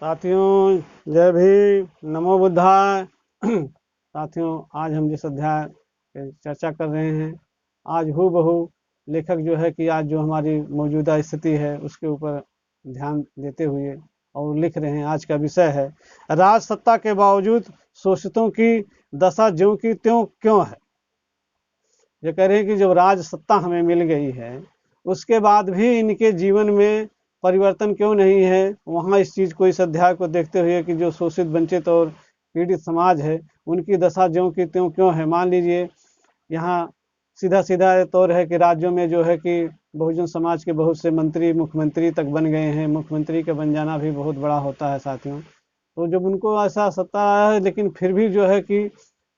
साथियों, जय भीम, नमो बुद्धाय। साथियों, आज हम जिस अध्याय पे चर्चा कर रहे हैं, आज हूबहू लेखक जो है कि आज जो हमारी मौजूदा स्थिति है उसके ऊपर ध्यान देते हुए और लिख रहे हैं। आज का विषय है राज सत्ता के बावजूद शोषितों की दशा ज्यों की त्यों क्यों है। ये कह रहे हैं कि जब राज सत्ता हमें मिल गई है उसके बाद भी इनके जीवन में परिवर्तन क्यों नहीं है। वहाँ इस चीज़ को, इस अध्याय को देखते हुए कि जो शोषित वंचित और पीड़ित समाज है उनकी दशा ज्यों की त्यों क्यों है। मान लीजिए यहाँ सीधा सीधा तौर है कि राज्यों में जो है कि बहुजन समाज के बहुत से मंत्री मुख्यमंत्री तक बन गए हैं। मुख्यमंत्री का बन जाना भी बहुत बड़ा होता है साथियों। तो जब उनको ऐसा सत्ता है लेकिन फिर भी जो है कि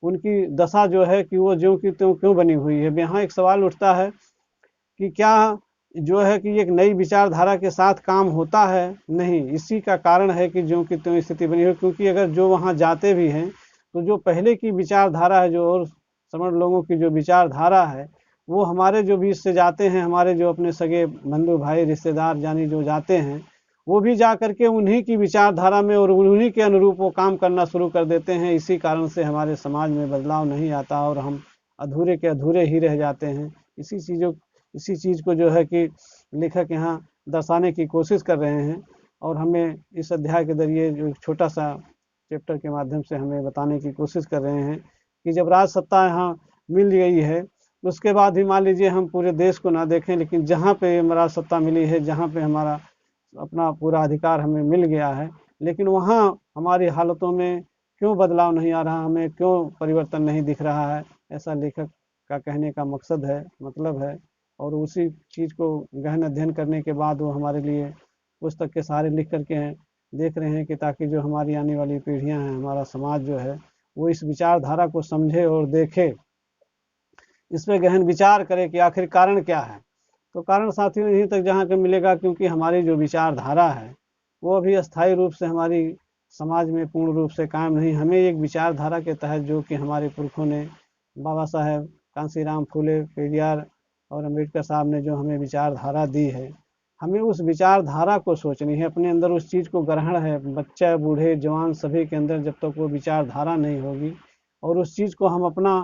उनकी दशा जो है कि वो ज्यों की त्यों क्यों बनी हुई है। यहाँ एक सवाल उठता है कि क्या जो है कि एक नई विचारधारा के साथ काम होता है? नहीं, इसी का कारण है कि ज्यों की त्यों स्थिति बनी है। क्योंकि अगर जो वहाँ जाते भी हैं तो जो पहले की विचारधारा है, जो और समझ लोगों की जो विचारधारा है, वो हमारे जो बीच से जाते हैं, हमारे जो अपने सगे बंधु भाई रिश्तेदार यानी जो जाते हैं, वो भी जा करके उन्हीं की विचारधारा में और उन्हीं के अनुरूप वो काम करना शुरू कर देते हैं। इसी कारण से हमारे समाज में बदलाव नहीं आता और हम अधूरे के अधूरे ही रह जाते हैं। इसी चीज़ को जो है कि लेखक यहाँ दर्शाने की कोशिश कर रहे हैं और हमें इस अध्याय के जरिए जो एक छोटा सा चैप्टर के माध्यम से हमें बताने की कोशिश कर रहे हैं कि जब राज सत्ता यहाँ मिल गई है उसके बाद भी मान लीजिए हम पूरे देश को ना देखें, लेकिन जहाँ पे राज सत्ता मिली है, जहाँ पे हमारा अपना पूरा अधिकार हमें मिल गया है, लेकिन वहाँ हमारी हालतों में क्यों बदलाव नहीं आ रहा, हमें क्यों परिवर्तन नहीं दिख रहा है। ऐसा लेखक का कहने का मकसद है, मतलब है। और उसी चीज़ को गहन अध्ययन करने के बाद वो हमारे लिए पुस्तक के सहारे लिख करके देख रहे हैं कि ताकि जो हमारी आने वाली पीढ़ियां हैं, हमारा समाज जो है, वो इस विचारधारा को समझे और देखे, इस पर गहन विचार करे कि आखिर कारण क्या है। तो कारण साथियों यहीं तक जहाँ के मिलेगा, क्योंकि हमारी जो विचारधारा है वो अभी अस्थायी रूप से हमारी समाज में पूर्ण रूप से कायम नहीं। हमें एक विचारधारा के तहत जो कि हमारे पुरखों ने, बाबा साहेब कांसीराम फूले पेरियार और अम्बेडकर साहब ने जो हमें विचारधारा दी है, हमें उस विचारधारा को सोचनी है, अपने अंदर उस चीज़ को ग्रहण है। बच्चा बूढ़े जवान सभी के अंदर जब तक वो विचारधारा नहीं होगी और उस चीज़ को हम अपना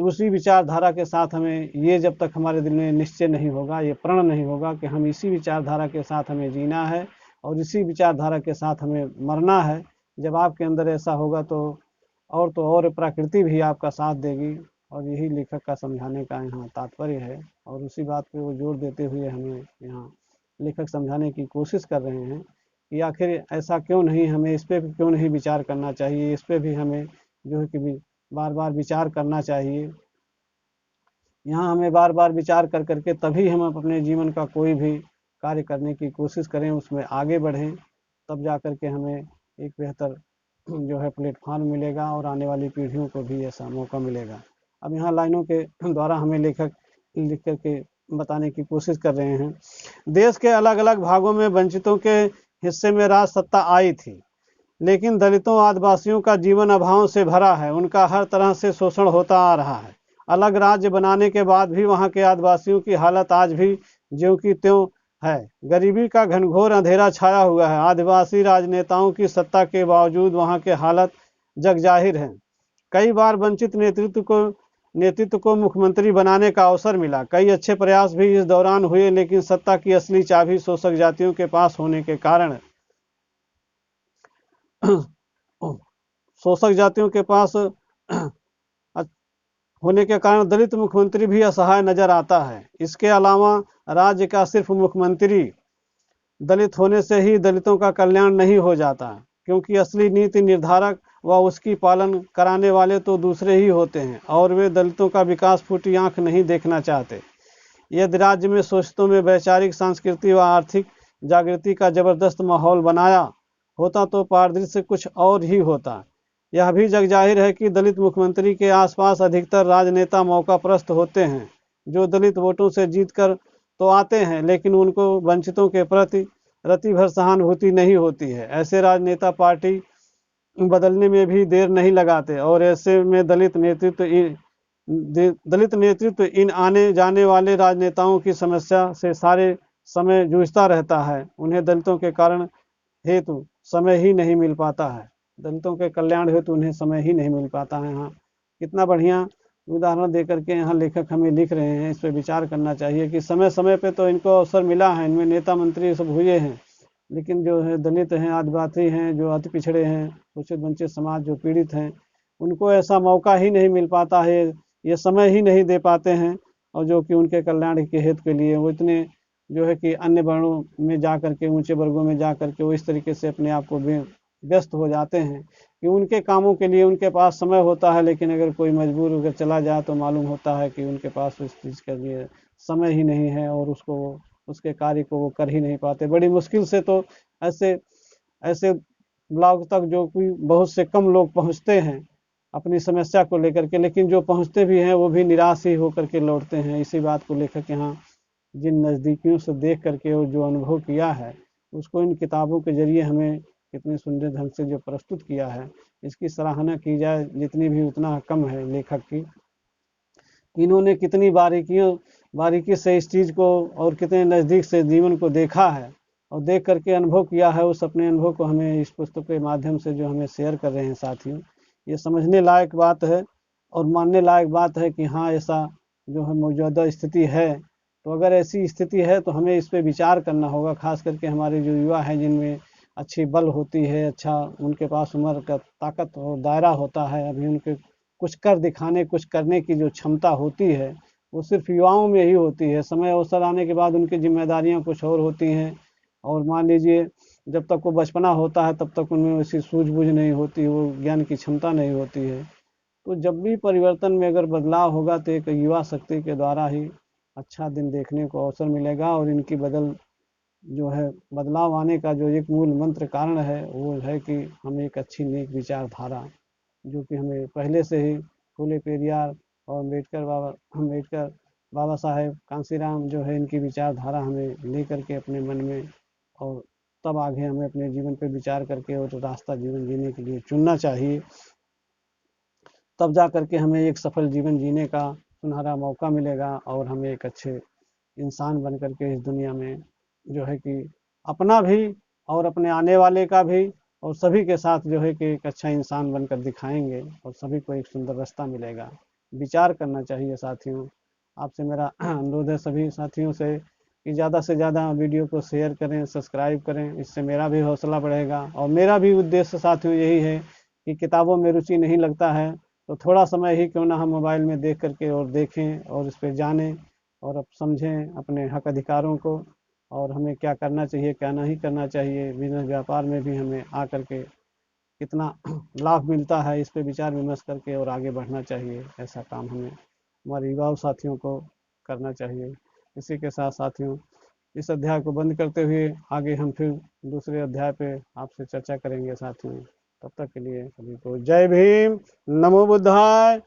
उसी विचारधारा के साथ हमें, ये जब तक हमारे दिल में निश्चय नहीं होगा, ये प्रण नहीं होगा कि हम इसी विचारधारा के साथ हमें जीना है और इसी विचारधारा के साथ हमें मरना है, जब आपके अंदर ऐसा होगा तो और प्रकृति भी आपका साथ देगी। और यही लेखक का समझाने का यहाँ तात्पर्य है और उसी बात पे वो जोर देते हुए हमें यहाँ लेखक समझाने की कोशिश कर रहे हैं कि आखिर ऐसा क्यों नहीं, हमें इस पर क्यों नहीं विचार करना चाहिए, इस पर भी हमें जो है कि बार बार विचार करना चाहिए। यहाँ हमें बार बार विचार कर करके तभी हम अपने जीवन का कोई भी कार्य करने की कोशिश करें, उसमें आगे बढ़ें, तब जा कर के हमें एक बेहतर जो है प्लेटफॉर्म मिलेगा और आने वाली पीढ़ियों को भी ऐसा मौका मिलेगा। अब यहाँ लाइनों के द्वारा हमें लेखक लिख करके बताने की कोशिश कर रहे हैं। देश के अलग अलग भागों में वंचितों के हिस्से में राज सत्ता आई थी, लेकिन दलितों आदिवासियों का जीवन अभावों से भरा है, उनका हर तरह से शोषण होता आ रहा है। अलग राज्य बनाने के बाद भी वहाँ के आदिवासियों की हालत आज भी ज्यों की त्यों है। गरीबी का घनघोर अंधेरा छाया हुआ है। आदिवासी राजनेताओं की सत्ता के बावजूद वहाँ के हालत जग जाहिर है। कई बार वंचित नेतृत्व को मुख्यमंत्री बनाने का अवसर मिला। कई अच्छे प्रयास भी इस दौरान हुए, लेकिन सत्ता की असली चाबी शोषक जातियों के पास होने के कारण शोषक जातियों के पास होने के कारण दलित मुख्यमंत्री भी असहाय नजर आता है। इसके अलावा राज्य का सिर्फ मुख्यमंत्री दलित होने से ही दलितों का कल्याण नहीं हो जाता, क्योंकि असली नीति निर्धारक व उसकी पालन कराने वाले तो दूसरे ही होते हैं और वे दलितों का विकास फूटी आंख नहीं देखना चाहते। यदि राज्य में शोषितों में वैचारिक, सांस्कृतिक व आर्थिक जागृति का जबरदस्त माहौल बनाया होता तो परिदृश्य कुछ और ही होता। यह भी जग जाहिर है कि दलित मुख्यमंत्री के आसपास अधिकतर राजनेता मौकापरस्त होते हैं, जो दलित वोटों से जीतकर तो आते हैं, लेकिन उनको वंचितों के प्रति रति भर सहानुभूति नहीं होती है। ऐसे राजनेता पार्टी बदलने में भी देर नहीं लगाते और ऐसे में दलित नेतृत्व इन आने जाने वाले राजनेताओं की समस्या से सारे समय जूझता रहता है। उन्हें दलितों के कारण हेतु समय ही नहीं मिल पाता है। दलितों के कल्याण हेतु उन्हें समय ही नहीं मिल पाता है। हाँ, कितना बढ़िया उदाहरण दे करके यहाँ लेखक हमें लिख रहे हैं। इस पर विचार करना चाहिए कि समय समय पे तो इनको अवसर मिला है, इनमें नेता मंत्री सब हुए हैं, लेकिन जो है दलित हैं, आदिवासी हैं, जो अति पिछड़े हैं, शोषित वंचित समाज जो पीड़ित हैं, उनको ऐसा मौका ही नहीं मिल पाता है, ये समय ही नहीं दे पाते हैं। और जो कि उनके कल्याण के हित के लिए वो इतने जो है कि अन्य वर्णों में जा करके, ऊंचे वर्गों में जा करके वो इस तरीके से अपने आप को व्यस्त हो जाते हैं कि उनके कामों के लिए उनके पास समय होता है, लेकिन अगर कोई मजबूर होकर चला जाए तो मालूम होता है कि उनके पास उस चीज़ के लिए समय ही नहीं है और उसको उसके कार्य को वो कर ही नहीं पाते। बड़ी मुश्किल से तो ऐसे ऐसे ब्लॉग तक जो कि बहुत से कम लोग पहुंचते हैं अपनी समस्या को लेकर के, लेकिन जो पहुंचते भी हैं वो भी निराश ही होकर के लौटते हैं। इसी बात को लेखक यहाँ जिन नज़दीकियों से देख करके और जो अनुभव किया है उसको इन किताबों के जरिए हमें कितने सुंदर ढंग से जो प्रस्तुत किया है, इसकी सराहना की जाए जितनी भी उतना कम है लेखक की। इन्होंने कितनी बारीकी से इस चीज़ को और कितने नज़दीक से जीवन को देखा है और देख करके अनुभव किया है। उस अपने अनुभव को हमें इस पुस्तक के माध्यम से जो हमें शेयर कर रहे हैं साथियों, ये समझने लायक बात है और मानने लायक बात है कि हाँ, ऐसा जो है मौजूदा स्थिति है। तो अगर ऐसी स्थिति है तो हमें इस पर विचार करना होगा, खास करके हमारे जो युवा हैं जिनमें अच्छी बल होती है, अच्छा उनके पास उम्र का ताकत और दायरा होता है, अभी उनके कुछ कर दिखाने, कुछ करने की जो क्षमता होती है वो सिर्फ युवाओं में ही होती है। समय अवसर आने के बाद उनकी जिम्मेदारियां कुछ और होती हैं और मान लीजिए जब तक वो बचपना होता है तब तक उनमें वैसी सूझबूझ नहीं होती, वो ज्ञान की क्षमता नहीं होती है। तो जब भी परिवर्तन में अगर बदलाव होगा तो एक युवा शक्ति के द्वारा ही अच्छा दिन देखने को अवसर मिलेगा। और इनकी जो है बदलाव आने का जो एक मूल मंत्र कारण है वो है कि हम एक अच्छी नेक विचारधारा, जो कि हमें पहले से ही फूले पेरियार और अम्बेडकर बाबा साहेब कांसीराम जो है इनकी विचारधारा हमें लेकर के अपने मन में, और तब आगे हमें अपने जीवन पे विचार करके और रास्ता जीवन जीने के लिए चुनना चाहिए। तब जा करके हमें एक सफल जीवन जीने का सुनहरा मौका मिलेगा और हमें एक अच्छे इंसान बन करके इस दुनिया में जो है कि अपना भी और अपने आने वाले का भी और सभी के साथ जो है कि एक अच्छा इंसान बनकर दिखाएंगे और सभी को एक सुंदर रास्ता मिलेगा। विचार करना चाहिए साथियों। आपसे मेरा अनुरोध है सभी साथियों से कि ज़्यादा से ज़्यादा वीडियो को शेयर करें, सब्सक्राइब करें, इससे मेरा भी हौसला बढ़ेगा। और मेरा भी उद्देश्य साथियों यही है कि किताबों में रुचि नहीं लगता है तो थोड़ा समय ही क्यों ना हम मोबाइल में देख करके और देखें और इस पर जानें और अब समझें अपने हक अधिकारों को और हमें क्या करना चाहिए, क्या नहीं करना चाहिए। बिजनेस व्यापार में भी हमें आकर के कितना लाभ मिलता है, इस पे विचार विमर्श करके और आगे बढ़ना चाहिए। ऐसा काम हमें हमारे युवा साथियों को करना चाहिए। इसी के साथ साथियों इस अध्याय को बंद करते हुए आगे हम फिर दूसरे अध्याय पे आपसे चर्चा करेंगे साथियों। तब तक के लिए सभी को जय भीम, नमो बुद्धाय।